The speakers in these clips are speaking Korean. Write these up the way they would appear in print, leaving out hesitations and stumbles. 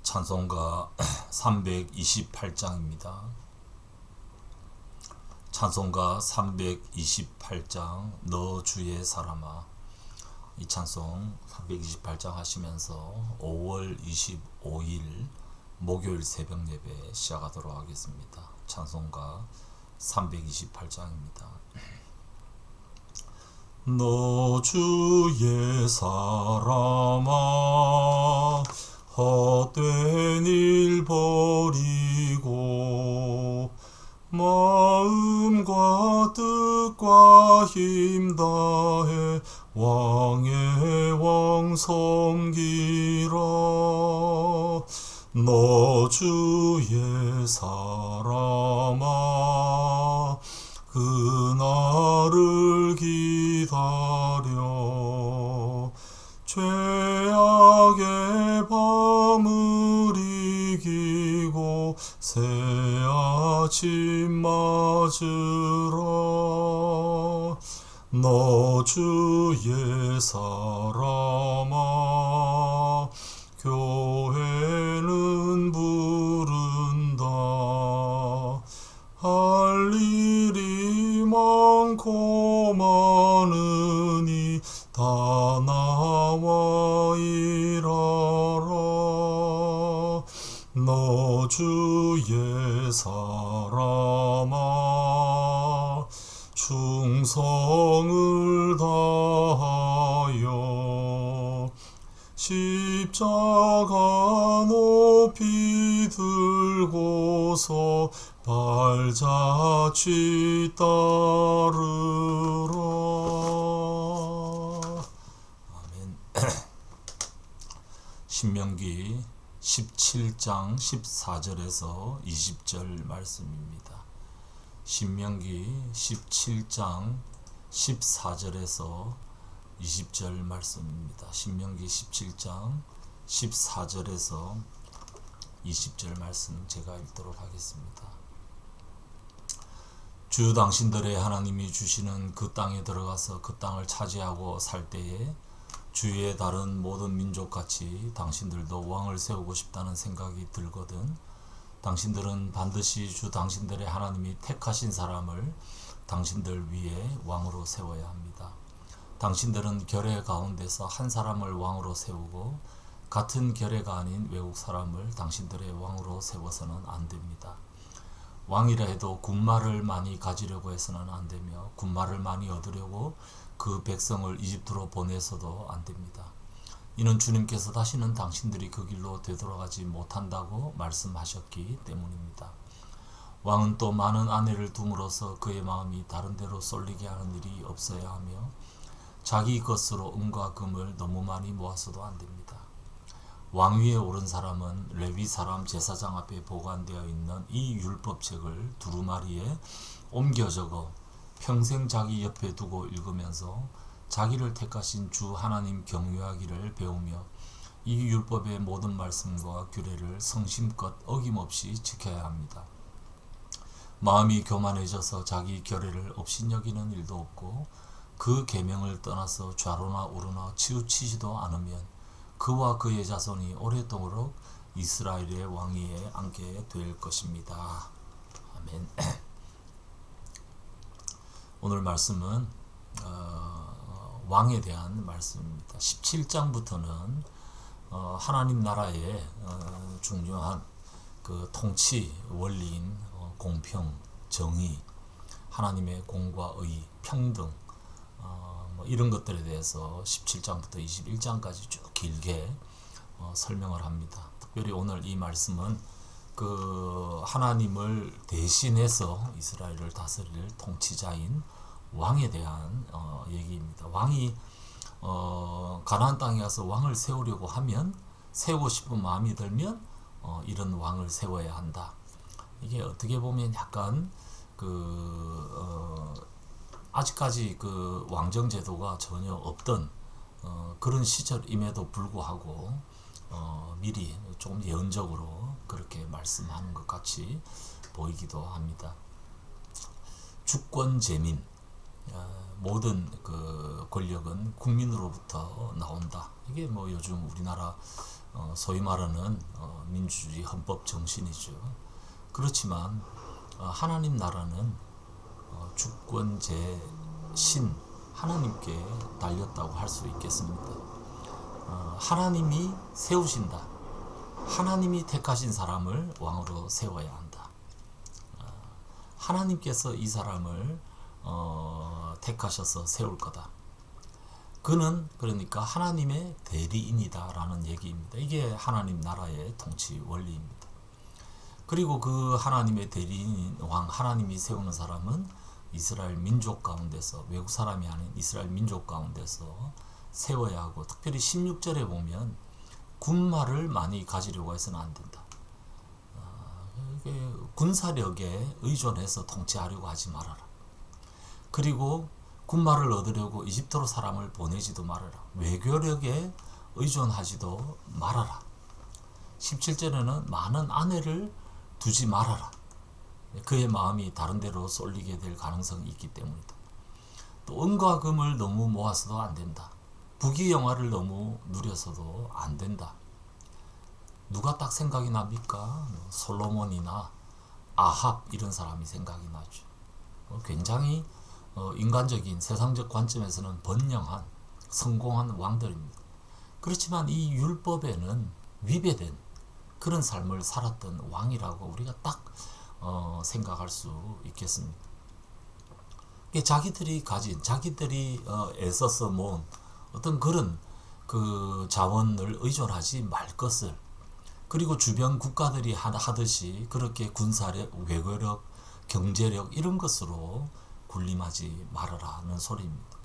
찬송가 328장입니다. 찬송가 328장 너 주의 사람아. 이 찬송 328장 하시면서 5월 25일 목요일 새벽 예배 시작하도록 하겠습니다. 찬송가 328장입니다. 너 주의 사람아, 헛된 일 버리고 마음과 뜻과 힘 다해 왕의 왕 섬기라. 너 주의 사람아, 그날을 기다려 죄악의 밤을 이기고 새 아침 맞으라. 너 주의 사람아, 교회는 부른다. 할 일이 많고 많으니 다 나와 일하라. 너 주의 사람아, 충성을 다하여 십자가 높이 들고서 발자취 따르라. 아멘. 신명기 17장 14절에서 20절 말씀입니다. 신명기 17장 14절에서 20절 말씀입니다. 신명기 17장 14절에서 20절 말씀 제가 읽도록 하겠습니다. 주 당신들의 하나님이 주시는 그 땅에 들어가서 그 땅을 차지하고 살 때에 주위의 다른 모든 민족같이 당신들도 왕을 세우고 싶다는 생각이 들거든 당신들은 반드시 주 당신들의 하나님이 택하신 사람을 당신들 위에 왕으로 세워야 합니다. 당신들은 결례 가운데서 한 사람을 왕으로 세우고 같은 결례가 아닌 외국 사람을 당신들의 왕으로 세워서는 안 됩니다. 왕이라 해도 군말을 많이 가지려고 해서는 안 되며 군말을 많이 얻으려고 그 백성을 이집트로 보내서도 안 됩니다. 이는 주님께서 다시는 당신들이 그 길로 되돌아가지 못한다고 말씀하셨기 때문입니다. 왕은 또 많은 아내를 둠으로써 그의 마음이 다른 데로 쏠리게 하는 일이 없어야 하며 자기 것으로 은과 금을 너무 많이 모아서도 안 됩니다. 왕위에 오른 사람은 레위 사람 제사장 앞에 보관되어 있는 이 율법책을 두루마리에 옮겨 적어 평생 자기 옆에 두고 읽으면서 자기를 택하신 주 하나님 경외하기를 배우며 이 율법의 모든 말씀과 규례를 성심껏 어김없이 지켜야 합니다. 마음이 교만해져서 자기 결례를 업신여기는 일도 없고 그 계명을 떠나서 좌로나 우로나 치우치지도 않으면 그와 그의 자손이 오랫동안 이스라엘의 왕위에 앉게 될 것입니다. 아멘. 오늘 말씀은 왕에 대한 말씀입니다. 17장부터는 하나님 나라의 중요한 그 통치 원리인 공평, 정의, 하나님의 공과 의, 평등 이런 것들에 대해서 17장부터 21장까지 쭉 길게 설명을 합니다. 특별히 오늘 이 말씀은 그 하나님을 대신해서 이스라엘을 다스릴 통치자인 왕에 대한 얘기입니다. 왕이 가나안 땅에 가서 왕을 세우려고 하면 세우고 싶은 마음이 들면 이런 왕을 세워야 한다. 이게 어떻게 보면 약간 아직까지 그 왕정 제도가 전혀 없던 그런 시절임에도 불구하고 미리 조금 예언적으로 그렇게 말씀하는 것 같이 보이기도 합니다. 주권 재민, 모든 그 권력은 국민으로부터 나온다. 이게 뭐 요즘 우리나라 소위 말하는 민주주의 헌법 정신이죠. 그렇지만 하나님 나라는 주권제 신 하나님께 달렸다고 할 수 있겠습니다. 하나님이 세우신다. 하나님이 택하신 사람을 왕으로 세워야 한다. 하나님께서 이 사람을 택하셔서 세울 거다. 그는 그러니까 하나님의 대리인이다 라는 얘기입니다. 이게 하나님 나라의 통치 원리입니다. 그리고 그 하나님의 대리인 왕 하나님이 세우는 사람은 이스라엘 민족 가운데서, 외국 사람이 아닌 이스라엘 민족 가운데서 세워야 하고, 특별히 16절에 보면 군마를 많이 가지려고 해서는 안 된다. 군사력에 의존해서 통치하려고 하지 말아라. 그리고 군마를 얻으려고 이집트로 사람을 보내지도 말아라. 외교력에 의존하지도 말아라. 17절에는 많은 아내를 두지 말아라. 그의 마음이 다른 데로 쏠리게 될 가능성이 있기 때문이다. 또 은과 금을 너무 모아서도 안 된다. 부귀영화를 너무 누려서도 안 된다. 누가 딱 생각이 납니까? 솔로몬이나 아합 이런 사람이 생각이 나죠. 굉장히 인간적인 세상적 관점에서는 번영한 성공한 왕들입니다. 그렇지만 이 율법에는 위배된 그런 삶을 살았던 왕이라고 우리가 딱 생각할 수 있겠습니다. 자기들이 가진, 자기들이 애써서 모은 어떤 그런 그 자원을 의존하지 말 것을, 그리고 주변 국가들이 하듯이 그렇게 군사력, 외교력, 경제력 이런 것으로 군림하지 말아라는 소리입니다.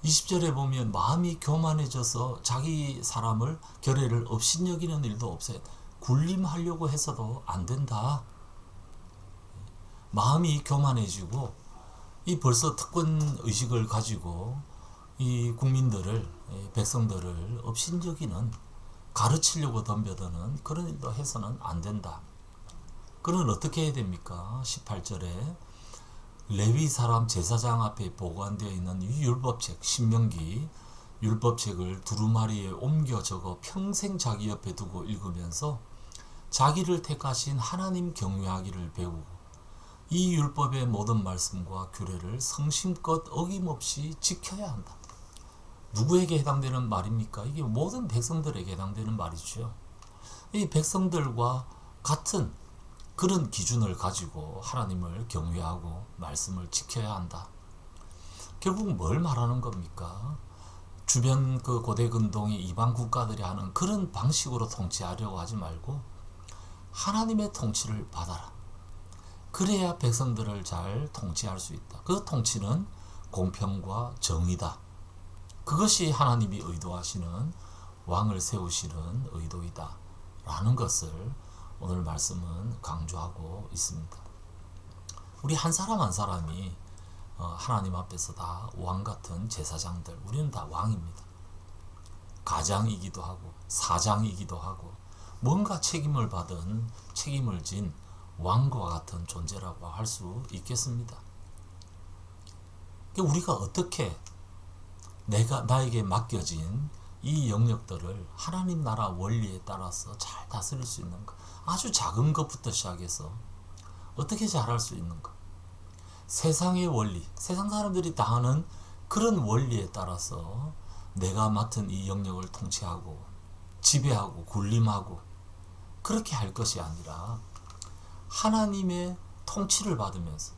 20절에 보면 마음이 교만해져서 자기 사람을 결례를 업신여기는 일도 없어요. 군림하려고 해서도 안 된다. 마음이 교만해지고 이 벌써 특권 의식을 가지고 이 국민들을, 백성들을 업신여기는, 가르치려고 덤벼드는 그런 일도 해서는 안 된다. 그는 어떻게 해야 됩니까? 18절에 레위 사람 제사장 앞에 보관되어 있는 이 율법책, 신명기 율법책을 두루마리에 옮겨 적어 평생 자기 옆에 두고 읽으면서 자기를 택하신 하나님 경외하기를 배우고 이 율법의 모든 말씀과 규례를 성심껏 어김없이 지켜야 한다. 누구에게 해당되는 말입니까? 이게 모든 백성들에게 해당되는 말이죠. 이 백성들과 같은 그런 기준을 가지고 하나님을 경외하고 말씀을 지켜야 한다. 결국 뭘 말하는 겁니까? 주변 그 고대 근동의 이방 국가들이 하는 그런 방식으로 통치하려고 하지 말고 하나님의 통치를 받아라. 그래야 백성들을 잘 통치할 수 있다. 그 통치는 공평과 정의다. 그것이 하나님이 의도하시는 왕을 세우시는 의도이다 라는 것을 오늘 말씀은 강조하고 있습니다. 우리 한 사람 한 사람이 하나님 앞에서 다 왕같은 제사장들, 우리는 다 왕입니다. 가장이기도 하고 사장이기도 하고 뭔가 책임을 받은, 책임을 진 왕과 같은 존재라고 할 수 있겠습니다. 우리가 어떻게 나에게 맡겨진 이 영역들을 하나님 나라 원리에 따라서 잘 다스릴 수 있는가? 아주 작은 것부터 시작해서 어떻게 잘할 수 있는가? 세상의 원리, 세상 사람들이 다 하는 그런 원리에 따라서 내가 맡은 이 영역을 통치하고 지배하고 군림하고 그렇게 할 것이 아니라 하나님의 통치를 받으면서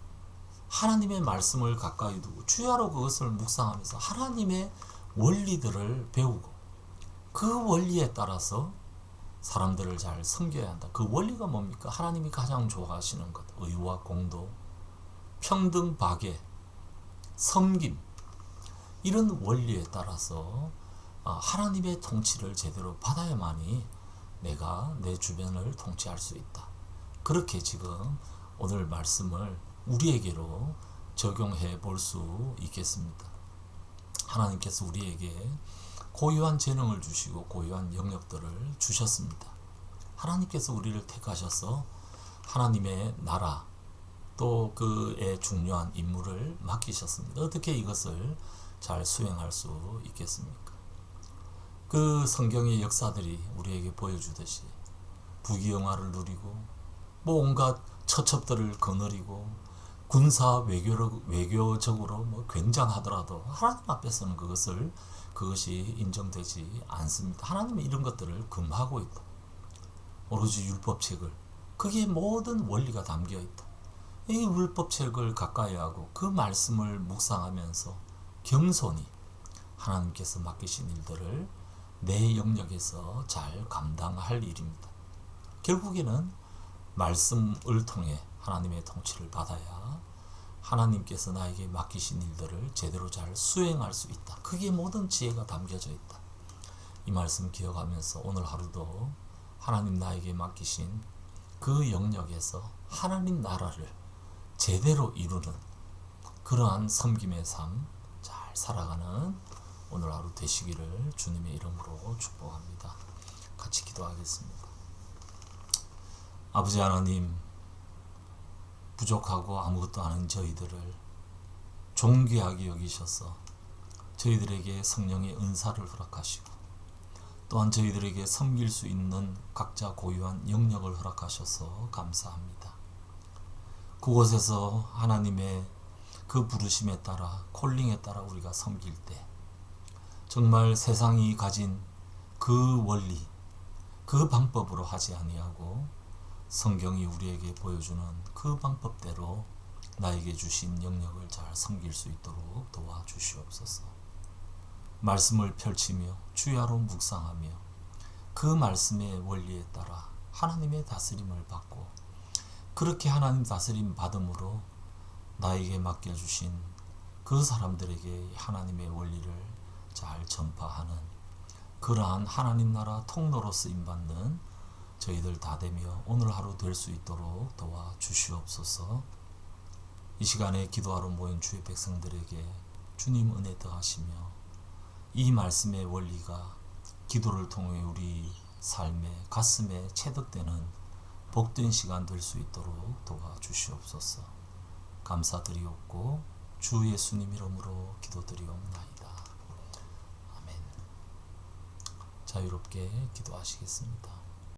하나님의 말씀을 가까이 두고 주야로 그것을 묵상하면서 하나님의 원리들을 배우고 그 원리에 따라서 사람들을 잘 섬겨야 한다. 그 원리가 뭡니까? 하나님이 가장 좋아하시는 것, 의와 공도, 평등, 박애, 섬김, 이런 원리에 따라서 하나님의 통치를 제대로 받아야만이 내가 내 주변을 통치할 수 있다. 그렇게 지금 오늘 말씀을 우리에게로 적용해 볼 수 있겠습니다. 하나님께서 우리에게 고유한 재능을 주시고 고유한 영역들을 주셨습니다. 하나님께서 우리를 택하셔서 하나님의 나라 또 그의 중요한 임무를 맡기셨습니다. 어떻게 이것을 잘 수행할 수 있겠습니까? 그 성경의 역사들이 우리에게 보여주듯이 부귀영화를 누리고 뭐 온갖 처첩들을 거느리고 군사 외교적으로 뭐 굉장하더라도 하나님 앞에서는 그것이 인정되지 않습니다. 하나님은 이런 것들을 금하고 있다. 오로지 율법책을, 거기에 모든 원리가 담겨 있다. 이 율법책을 가까이 하고 그 말씀을 묵상하면서 겸손히 하나님께서 맡기신 일들을 내 영역에서 잘 감당할 일입니다. 결국에는 말씀을 통해 하나님의 통치를 받아야 하나님께서 나에게 맡기신 일들을 제대로 잘 수행할 수 있다. 그게 모든 지혜가 담겨져 있다. 이 말씀 기억하면서 오늘 하루도 하나님 나에게 맡기신 그 영역에서 하나님 나라를 제대로 이루는 그러한 섬김의 삶 잘 살아가는 오늘 하루 되시기를 주님의 이름으로 축복합니다. 같이 기도하겠습니다. 아버지 하나님, 부족하고 아무것도 아닌 저희들을 존귀하게 여기셔서 저희들에게 성령의 은사를 허락하시고 또한 저희들에게 섬길 수 있는 각자 고유한 영역을 허락하셔서 감사합니다. 그곳에서 하나님의 그 부르심에 따라 콜링에 따라 우리가 섬길 때 정말 세상이 가진 그 원리, 그 방법으로 하지 아니하고 성경이 우리에게 보여주는 그 방법대로 나에게 주신 영역을 잘 섬길 수 있도록 도와주시옵소서. 말씀을 펼치며 주야로 묵상하며 그 말씀의 원리에 따라 하나님의 다스림을 받고 그렇게 하나님 다스림 받음으로 나에게 맡겨주신 그 사람들에게 하나님의 원리를 잘 전파하는 그러한 하나님 나라 통로로 쓰임받는 저희들 다 되며 오늘 하루 될 수 있도록 도와주시옵소서. 이 시간에 기도하러 모인 주의 백성들에게 주님 은혜 더하시며 이 말씀의 원리가 기도를 통해 우리 삶의 가슴에 체득되는 복된 시간 될 수 있도록 도와주시옵소서. 감사드리옵고 주 예수님 이름으로 기도드리옵나이다. 아멘. 자유롭게 기도하시겠습니다.